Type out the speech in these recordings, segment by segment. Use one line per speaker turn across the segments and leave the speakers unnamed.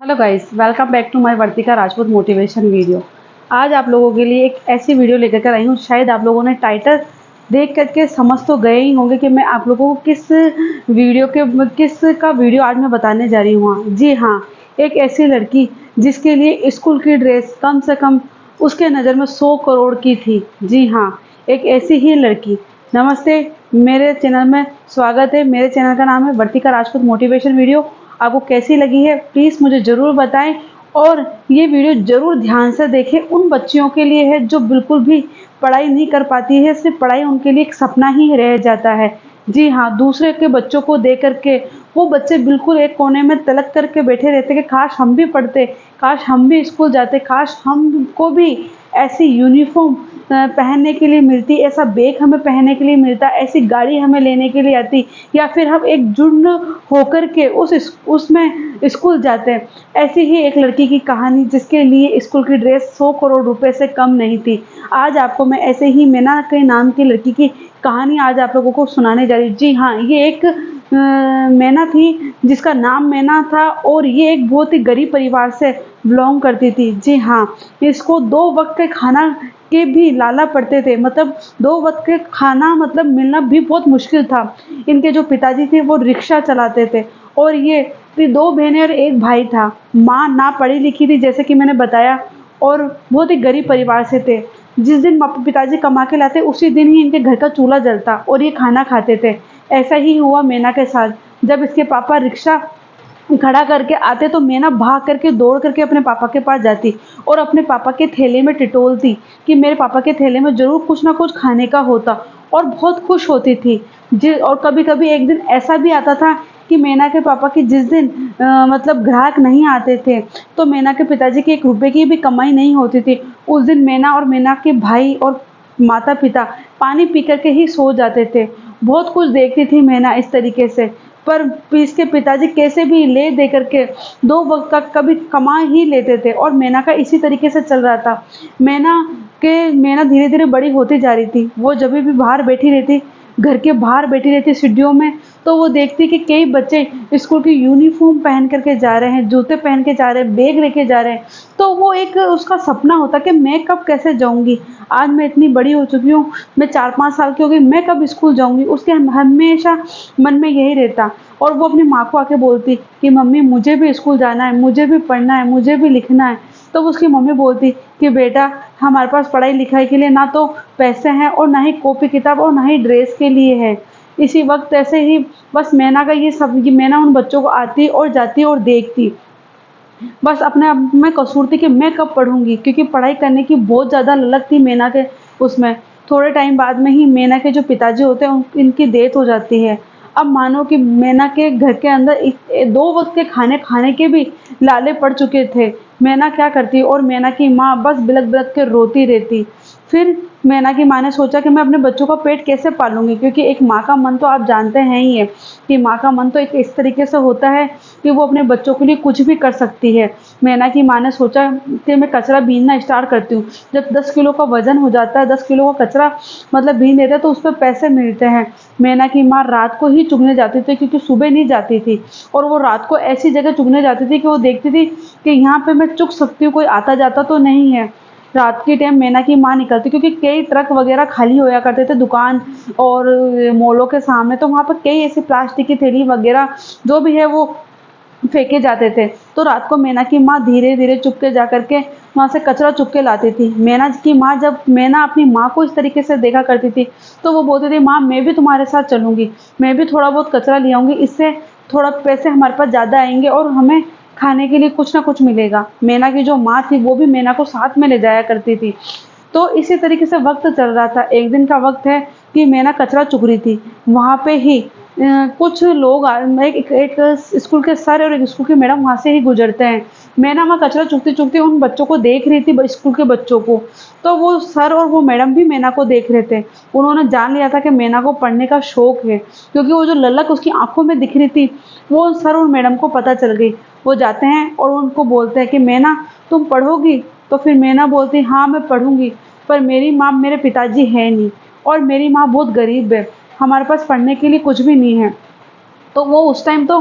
Hello guys, welcome back to my Vartika Rajput motivation video. आज आप लोगों के लिए एक ऐसी वीडियो लेकर कर आई हूँ। शायद आप लोगों ने टाइटल देख करके समझ तो गए ही होंगे कि मैं आप लोगों को किस का वीडियो आज मैं बताने जा रही हूँ। जी हाँ, एक ऐसी लड़की जिसके लिए स्कूल की ड्रेस कम से कम उसके नज़र में 100 करोड़ की थी। जी हाँ, एक ऐसी ही लड़की। नमस्ते, मेरे चैनल में स्वागत है। मेरे चैनल का नाम है वर्तिका राजपूत मोटिवेशन वीडियो। आपको कैसी लगी है प्लीज़ मुझे ज़रूर बताएं और ये वीडियो ज़रूर ध्यान से देखें। उन बच्चियों के लिए है जो बिल्कुल भी पढ़ाई नहीं कर पाती है, सिर्फ पढ़ाई उनके लिए एक सपना ही रह जाता है। जी हाँ, दूसरे के बच्चों को देख करके वो बच्चे बिल्कुल एक कोने में तलक करके बैठे रहते कि काश हम भी पढ़ते, काश हम भी स्कूल जाते, काश हमको भी ऐसी यूनिफॉर्म पहनने के लिए मिलती, ऐसा बैग हमें पहनने के लिए मिलता, ऐसी गाड़ी हमें लेने के लिए आती, या फिर हम एक जुड़ होकर के उसमें स्कूल जाते हैं। ऐसी ही एक लड़की की कहानी जिसके लिए स्कूल की ड्रेस 100 करोड़ रुपए से कम नहीं थी। आज आपको मैं ऐसे ही मैना के नाम की लड़की की कहानी आज आप लोगों को सुनाने जा रही हूँ। जी हाँ, ये एक मैना थी जिसका नाम मैना था और ये एक बहुत ही गरीब परिवार से बिलोंग करती थी। जी हाँ, इसको 2 वक़्त के खाना के भी लाला पड़ते थे। मतलब 2 वक़्त के खाना मतलब मिलना भी बहुत मुश्किल था। इनके जो पिताजी थे वो रिक्शा चलाते थे और ये फिर 2 बहनें और 1 भाई था। माँ ना पढ़ी लिखी थी जैसे कि मैंने बताया और बहुत ही गरीब परिवार से थे। जिस दिन पिताजी कमा के लाते उसी दिन ही इनके घर का चूल्हा जलता और ये खाना खाते थे। ऐसा ही हुआ मैना के साथ। जब इसके पापा रिक्शा खड़ा करके आते तो मैना भाग करके दौड़ करके अपने पापा के पास जाती और अपने पापा के थैले में टिटोलती कि मेरे पापा के थैले में ज़रूर कुछ ना कुछ खाने का होता, और बहुत खुश होती थी। और कभी-कभी एक दिन ऐसा भी आता था कि मैना के पापा की जिस दिन मतलब ग्राहक नहीं आते थे, तो मैना के पिताजी की 1 रुपए की भी कमाई नहीं होती थी। उस दिन मैना और मैना के भाई और माता-पिता पानी पी कर के ही सो जाते थे। बहुत कुछ देखती थी मैना इस तरीके से, पर इसके पिताजी कैसे भी ले दे करके 2 वक़्त का कभी कमा ही लेते थे और मैना का इसी तरीके से चल रहा था। मैना धीरे-धीरे बड़ी होती जा रही थी। वो जभी भी बाहर बैठी रहती, घर के बाहर बैठी रहती सीढ़ियों में, तो वो देखती कि कई बच्चे स्कूल की यूनिफ़ॉर्म पहन कर के जा रहे हैं, जूते पहन के जा रहे हैं, बैग लेके जा रहे हैं। तो वो एक उसका सपना होता कि मैं कब कैसे जाऊँगी? आज मैं इतनी बड़ी हो चुकी हूँ, मैं 4-5 साल की हो गई, मैं कब स्कूल जाऊँगी? उसके हमेशा मन में यही रहता और वो अपनी माँ को आके बोलती कि मम्मी मुझे भी स्कूल जाना है, मुझे भी पढ़ना है, मुझे भी लिखना है। तो उसकी मम्मी बोलती कि बेटा, हमारे पास पढ़ाई-लिखाई के लिए ना तो पैसे हैं और ना ही कॉपी-किताब और ना ही ड्रेस के लिए है। इसी वक़्त ऐसे ही बस मैना का ये मैना उन बच्चों को आती और जाती और देखती। बस अपने आप में कसूर थी कि मैं कब पढ़ूँगी, क्योंकि पढ़ाई करने की बहुत ज़्यादा ललक थी मैना के उसमें। थोड़े टाइम बाद में ही मैना के जो पिताजी होते हैं इनकी डेथ हो जाती है। अब मानो कि मैना के घर के अंदर 2 वक़्त के खाने खाने के भी लाले पड़ चुके थे। मैना क्या करती और मैना की माँ बस बिलख-बिलख के रोती रहती। फिर मैना की माँ ने सोचा कि मैं अपने बच्चों का पेट कैसे पालूँगी, क्योंकि एक माँ का मन तो आप जानते हैं ही है कि माँ का मन तो एक इस तरीके से होता है कि वो अपने बच्चों के लिए कुछ भी कर सकती है। मैना की माँ ने सोचा कि मैं कचरा बीनना स्टार्ट करती हूँ। जब 10 किलो का वज़न हो जाता है, 10 किलो का कचरा मतलब बीन देते हैं तो उस पे पैसे मिलते हैं। मैना की माँ रात को ही चुगने जाती थी क्योंकि सुबह नहीं जाती थी, और वो रात को ऐसी जगह चुगने जाती थी कि वो देखती थी कि यहाँ पे मैं चुग सकती हूँ, कोई आता-जाता तो नहीं है। रात के टाइम मैना की माँ निकलती क्योंकि कई ट्रक वगैरह खाली होया करते थे दुकान और मॉलों के सामने, तो वहाँ पर कई ऐसी प्लास्टिक की थैली वगैरह जो भी है वो फेंके जाते थे। तो रात को मैना की माँ धीरे-धीरे चुपके जा कर के वहाँ से कचरा चुग के लाती थी। मैना की माँ जब मैना अपनी माँ को इस तरीके से देखा करती थी, तो वो बोलती थी, माँ मैं भी तुम्हारे साथ चलूँगी, मैं भी थोड़ा बहुत कचरा ले आऊँगी, इससे थोड़ा पैसे हमारे पास ज़्यादा आएँगे और हमें खाने के लिए कुछ ना कुछ मिलेगा। मैना की जो माँ थी वो भी मैना को साथ में ले जाया करती थी। तो इसी तरीके से वक़्त चल रहा था। एक दिन का वक़्त है कि मैना कचरा चुग रही थी। वहाँ पे ही कुछ लोग एक एक स्कूल के सर और एक स्कूल की मैडम वहाँ से ही गुज़रते हैं। मैना वहाँ कचरा चुगते-चुगते उन बच्चों को देख रही थी, स्कूल के बच्चों को। तो वो सर और वो मैडम भी मैना को देख रहे थे। उन्होंने जान लिया था कि मैना को पढ़ने का शौक है, क्योंकि वो जो ललक उसकी आँखों में दिख रही थी, वो सर और मैडम को पता चल गई। वो जाते हैं और उनको बोलते हैं कि मैना तुम पढ़ोगी? तो फिर मैना बोलती, हाँ मैं पढ़ूँगी, पर मेरी माँ मेरे पिताजी हैं नहीं और मेरी माँ बहुत गरीब है, हमारे पास पढ़ने के लिए कुछ भी नहीं है। तो वो उस टाइम तो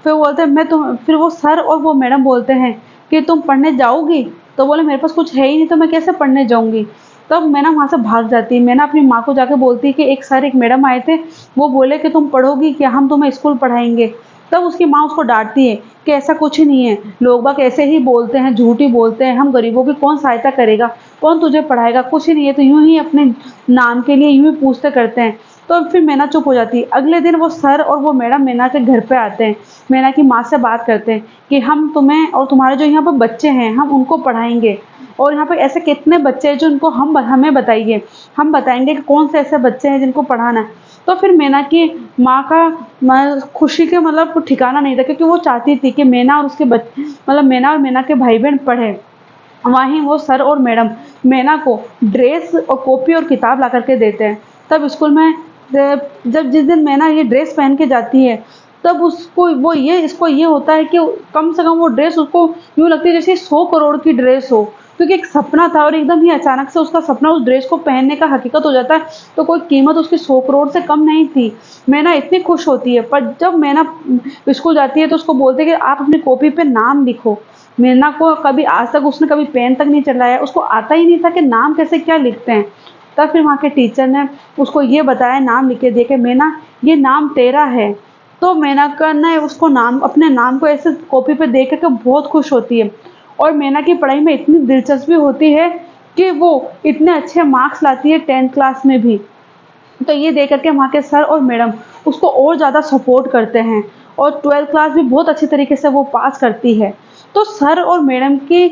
फिर वो बोलते हैं मैं तुम फिर वो सर और वो मैडम बोलते हैं कि तुम पढ़ने जाओगी? तो बोले मेरे पास कुछ है ही नहीं तो मैं कैसे पढ़ने जाऊँगी? तब मैं ना वहाँ से भाग जाती। मैं ना अपनी माँ को जाके बोलती कि एक सर एक मैडम आए थे, वो बोले कि तुम पढ़ोगी क्या? हम तुम्हें स्कूल पढ़ाएँगे। तब उसकी माँ उसको डाँटती है कि ऐसा कुछ नहीं है, लोग बाग ऐसे ही बोलते हैं, झूठ ही बोलते हैं, हम गरीबों की कौन सहायता करेगा? कौन तुझे पढ़ाएगा? कुछ ही नहीं है, तो यूँ ही अपने नाम के लिए यूँ ही पूछते करते हैं। तो फिर मैना चुप हो जाती है। अगले दिन वो सर और वो मैडम मैना के घर पे आते हैं। मैना की माँ से बात करते हैं कि हम तुम्हें और तुम्हारे जो यहाँ पे बच्चे हैं, हम उनको पढ़ाएँगे और यहाँ पे ऐसे कितने बच्चे हैं जो उनको हम हमें बताइए। हम बताएँगे कि कौन से ऐसे बच्चे हैं जिनको पढ़ाना है। तो फिर मैना की माँ का खुशी के मतलब कोई ठिकाना नहीं था, क्योंकि वो चाहती थी कि मैना और उसके मतलब मैना और मैना के भाई-बहन पढ़ें। वहीं वो सर और मैडम मैना को ड्रेस और कॉपी और किताब ला कर के देते हैं। तब स्कूल में जब जिस दिन मैना ये ड्रेस पहन के जाती है, तब उसको वो ये इसको ये होता है कि कम से कम वो ड्रेस उसको यूँ लगती है जैसे 100 करोड़ की ड्रेस हो। क्योंकि एक सपना था और एकदम ही अचानक से उसका सपना उस ड्रेस को पहनने का हकीकत हो जाता है, तो कोई कीमत उसकी 100 करोड़ से कम नहीं थी। मैना इतनी खुश होती है, पर जब मैना स्कूल जाती है तो उसको बोलते हैं कि आप अपनी कॉपी पे नाम लिखो। मीना को कभी आज तक उसने कभी पेन तक नहीं चलाया, उसको आता ही नहीं था कि नाम कैसे क्या लिखते हैं। तब फिर वहाँ के टीचर ने उसको ये बताया नाम लिख के दे के मैना ये नाम तेरा है। तो मैना का ना उसको नाम अपने नाम को ऐसे कॉपी पे देख के बहुत खुश होती है और मैना की पढ़ाई में इतनी दिलचस्पी होती है कि वो इतने अच्छे मार्क्स लाती है 10th क्लास में भी। तो ये देख कर के वहाँ के सर और मैडम उसको और ज़्यादा सपोर्ट करते हैं और 12th क्लास भी बहुत अच्छी तरीके से वो पास करती है। तो सर और मैडम की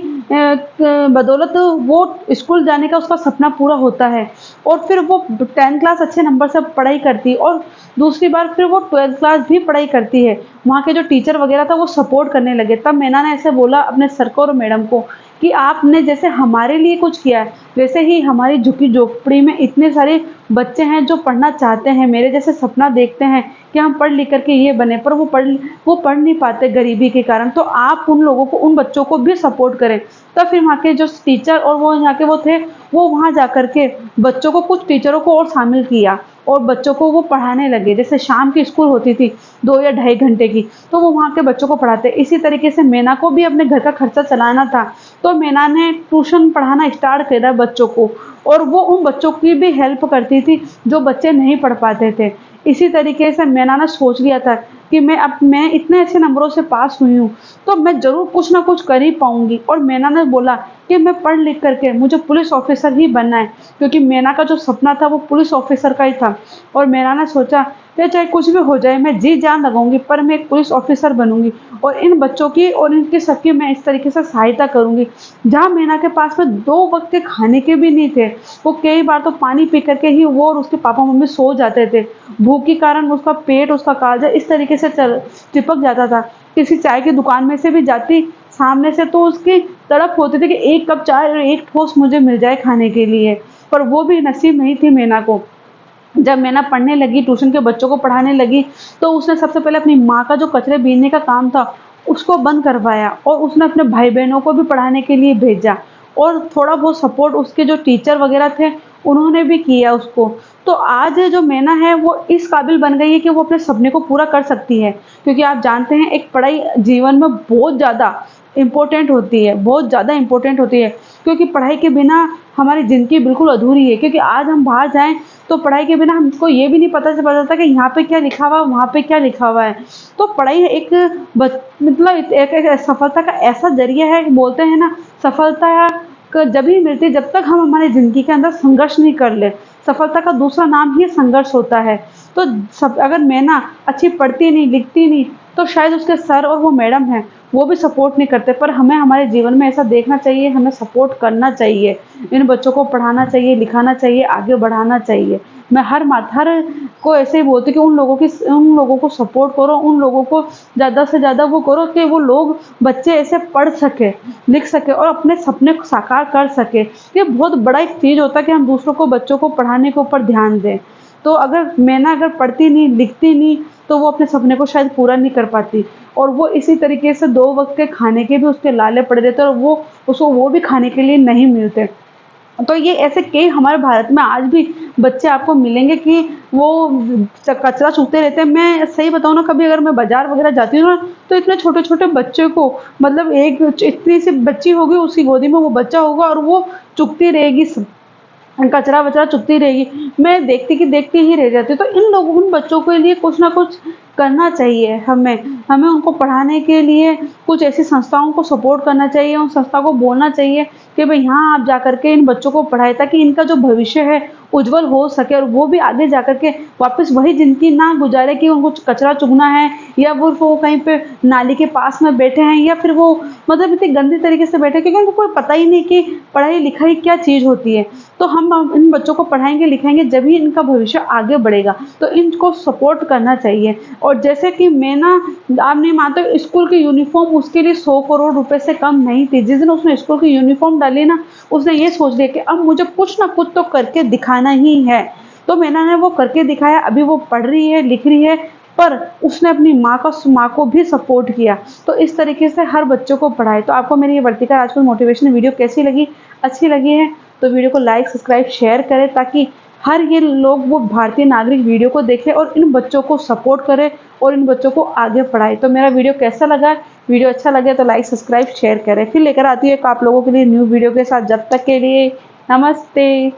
बदौलत वो स्कूल जाने का उसका सपना पूरा होता है और फिर वो 10th क्लास अच्छे नंबर से पढ़ाई करती है और दूसरी बार फिर वो 12th क्लास भी पढ़ाई करती है। वहाँ के जो टीचर वगैरह था वो सपोर्ट करने लगे। तब मैना ने ऐसे बोला अपने सर को और मैडम को कि आपने जैसे हमारे लिए कुछ किया है, वैसे ही हमारी झुग्गी झोंपड़ी में इतने सारे बच्चे हैं जो पढ़ना चाहते हैं, मेरे जैसे सपना देखते हैं कि हम पढ़ लिख कर के ये बने, पर वो पढ़ नहीं पाते गरीबी के कारण। तो आप उन लोगों को उन बच्चों को भी सपोर्ट करें। तब फिर वहाँ के जो टीचर और वो यहाँ के वो थे, वो वहाँ जा कर के बच्चों को कुछ टीचरों को और शामिल किया और बच्चों को वो पढ़ाने लगे। जैसे शाम की स्कूल होती थी 2 या ढाई घंटे की, तो वो वहाँ के बच्चों को पढ़ाते। इसी तरीके से मैना को भी अपने घर का खर्चा चलाना था, तो मैना ने ट्यूशन पढ़ाना स्टार्ट करा बच्चों को और वो उन बच्चों की भी हेल्प करती थी जो बच्चे नहीं पढ़ पाते थे। इसी तरीके से मैना ने सोच लिया था कि मैं इतने अच्छे नंबरों से पास हुई हूँ, तो मैं ज़रूर कुछ ना कुछ कर ही पाऊँगी। और मैना ने बोला कि मैं पढ़ लिख करके मुझे पुलिस ऑफिसर ही बनना है, क्योंकि मैना का जो सपना था वो पुलिस ऑफिसर का ही था। और मैना ने सोचा कि चाहे कुछ भी हो जाए मैं जी जान लगाऊंगी, पर मैं एक पुलिस ऑफिसर बनूंगी और इन बच्चों की और इनकी सबकी मैं इस तरीके से सहायता करूंगी। जहाँ मैना के पास में 2 वक्त के खाने के भी नहीं थे, वो कई बार तो पानी पी करके ही वो और उसके पापा मम्मी सो जाते थे। भूख के कारण उसका पेट उसका कालजा इस तरीके से चिपक जाता था। किसी चाय की दुकान में से भी जाती सामने से, तो उसकी तड़प होती थी कि 1 कप चाय और 1 ठोस मुझे मिल जाए खाने के लिए, पर वो भी नसीब नहीं थी मैना को। जब मैना पढ़ने लगी, ट्यूशन के बच्चों को पढ़ाने लगी, तो उसने सबसे पहले अपनी माँ का जो कचरे बीनने का काम था, उसको बंद करवाया और उसने अपने भाई-बहनों को भी पढ़ाने के लिए भेजा और थोड़ा बहुत सपोर्ट उसके जो टीचर वगैरह थे, उन्होंने भी किया उसको। तो आज जो मैना है, वो इस काबिल बन गई है कि वो अपने सपने को पूरा कर सकती है, क्योंकि आप जानते हैं एक पढ़ाई जीवन में बहुत ज़्यादा इम्पोर्टेंट होती है, बहुत ज़्यादा इम्पोर्टेंट होती है, क्योंकि पढ़ाई के बिना हमारी ज़िंदगी बिल्कुल अधूरी है। क्योंकि आज हम बाहर जाएँ तो पढ़ाई के बिना हमको ये भी नहीं पता चलता कि यहाँ पे क्या लिखा हुआ है, वहाँ पे क्या लिखा हुआ है। तो पढ़ाई एक मतलब एक सफलता का ऐसा ज़रिया है, बोलते हैं ना सफलता जब ही मिलती है जब तक हम हमारी ज़िंदगी के अंदर संघर्ष नहीं कर ले। सफलता का दूसरा नाम ही संघर्ष होता है। तो अगर मैना अच्छी पढ़ती नहीं, लिखती नहीं, तो शायद उसके सर और वो मैडम हैं, वो भी सपोर्ट नहीं करते। पर हमें हमारे जीवन में ऐसा देखना चाहिए, हमें सपोर्ट करना चाहिए। इन बच्चों को पढ़ाना चाहिए, लिखाना चाहिए, आगे बढ़ाना चाहिए। मैं हर को ऐसे ही बोलती हूँ कि उन लोगों को सपोर्ट करो, उन लोगों को ज़्यादा से ज़्यादा वो करो कि वो लोग बच्चे ऐसे पढ़ सकें, लिख सकें और अपने सपने को साकार कर सकें। ये बहुत बड़ा एक चीज़ होता है कि हम दूसरों को बच्चों को पढ़ाने के ऊपर ध्यान दें। तो अगर मैना अगर पढ़ती नहीं, लिखती नहीं, तो वो अपने सपने को शायद पूरा नहीं कर पाती और वो इसी तरीके से 2 वक़्त के खाने के भी उसके लाले पड़ देते और वो उसको वो भी खाने के लिए नहीं मिलते। तो ये ऐसे कई हमारे भारत में आज भी बच्चे आपको मिलेंगे कि वो कचरा चूकते रहते हैं। मैं सही बताऊँ ना, कभी अगर मैं बाज़ार वग़ैरह जाती हूँ ना, तो इतने छोटे-छोटे बच्चे को, मतलब एक इतनी सी बच्ची होगी, उसकी गोदी में वो बच्चा होगा और वो चुगती रहेगी, कचरा-वचरा चुगती रहेगी। मैं देखती की देखती ही रह जाती हूँ। तो इन लोगों, उन बच्चों के लिए कुछ ना कुछ करना चाहिए हमें। हमें उनको पढ़ाने के लिए कुछ ऐसी संस्थाओं को सपोर्ट करना चाहिए, उन संस्था को बोलना चाहिए कि भई यहाँ आप जाकर के इन बच्चों को पढ़ाएँ, ताकि इनका जो भविष्य है उज्ज्वल हो सके और वो भी आगे जाकर के वापस वही ज़िंदगी ना गुज़ारे कि उनको कचरा चुगना है, या वो कहीं पे नाली के पास में बैठे हैं, या फिर वो मतलब इतनी गंदी तरीके से बैठे हैं, क्योंकि उनको कोई पता ही नहीं कि पढ़ाई-लिखाई क्या चीज़ होती है। तो हम इन बच्चों को पढ़ाएँगे, लिखाएँगे, जब ही इनका भविष्य आगे बढ़ेगा। तो इनको सपोर्ट करना चाहिए। और जैसे कि मैं ना, आप नहीं मानते, स्कूल की यूनिफ़ॉर्म उसके लिए 100 करोड़ रुपए से कम नहीं थी। जिस दिन उसने स्कूल की यूनिफ़ॉर्म डाली ना, उसने ये सोच लिया कि अब मुझे कुछ ना कुछ तो करके दिखाना ही है। तो मैंने ना वो करके दिखाया। अभी वो पढ़ रही है, लिख रही है, पर उसने अपनी माँ को भी सपोर्ट किया। तो इस तरीके से हर बच्चों को पढ़ाएँ। तो आपको मेरी ये वर्तिका राजपूत मोटिवेशनल वीडियो कैसी लगी? अच्छी लगी है तो वीडियो को लाइक, सब्सक्राइब, शेयर करें, ताकि हर ये लोग वो भारतीय नागरिक वीडियो को देखें और इन बच्चों को सपोर्ट करें और इन बच्चों को आगे बढ़ाएँ। तो मेरा वीडियो कैसा लगा? वीडियो अच्छा लगे तो लाइक, सब्सक्राइब, शेयर करें। फिर लेकर आती हूँ एक आप लोगों के लिए न्यू वीडियो के साथ। जब तक के लिए नमस्ते।